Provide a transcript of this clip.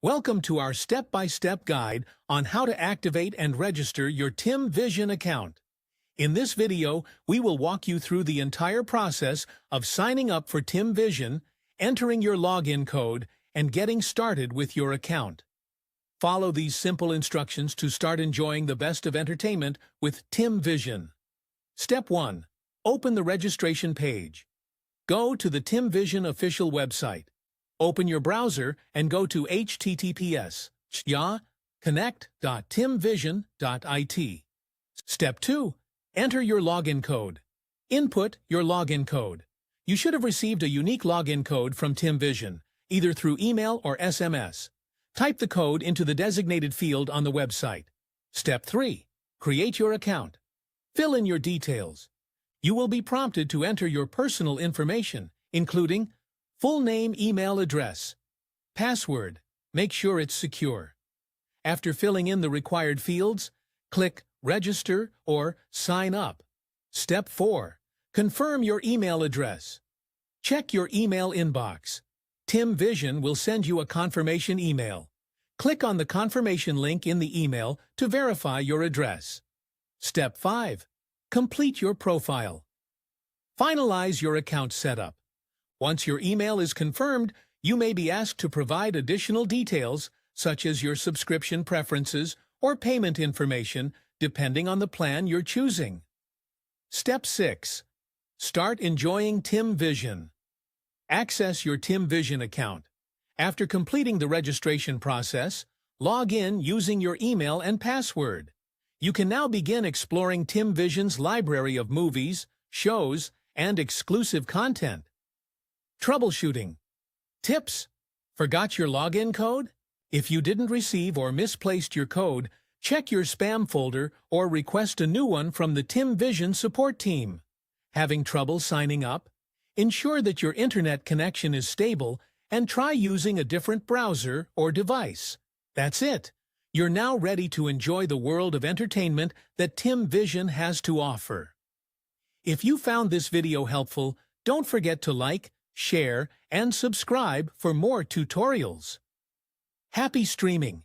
Welcome to our step-by-step guide on how to activate and register your TIMVISION account. In this video, we will walk you through the entire process of signing up for TIMVISION, entering your login code, and getting started with your account. Follow these simple instructions to start enjoying the best of entertainment with TIMVISION. Step 1. Open the registration page. Go to the TIMVISION official website. Open your browser and go to https://connect.timvision.it. Step 2. Enter your login code. Input your login code. You should have received a unique login code from TIMVISION, either through email or SMS. Type the code into the designated field on the website. Step 3. Create your account. Fill in your details. You will be prompted to enter your personal information, including full name, email address, password. Make sure it's secure. After filling in the required fields, click Register or Sign Up. Step 4. Confirm your email address. Check your email inbox. TIMVISION will send you a confirmation email. Click on the confirmation link in the email to verify your address. Step 5. Complete your profile. Finalize your account setup. Once your email is confirmed, you may be asked to provide additional details, such as your subscription preferences or payment information, depending on the plan you're choosing. Step 6. Start enjoying TIMVISION. Access your TIMVISION account. After completing the registration process, log in using your email and password. You can now begin exploring TIMVISION's library of movies, shows, and exclusive content. Troubleshooting. Tips. Forgot your login code? If you didn't receive or misplaced your code, check your spam folder or request a new one from the TIMVISION support team. Having trouble signing up? Ensure that your internet connection is stable and try using a different browser or device. That's it. You're now ready to enjoy the world of entertainment that TIMVISION has to offer. If you found this video helpful, don't forget to like, share, and subscribe for more tutorials. Happy streaming!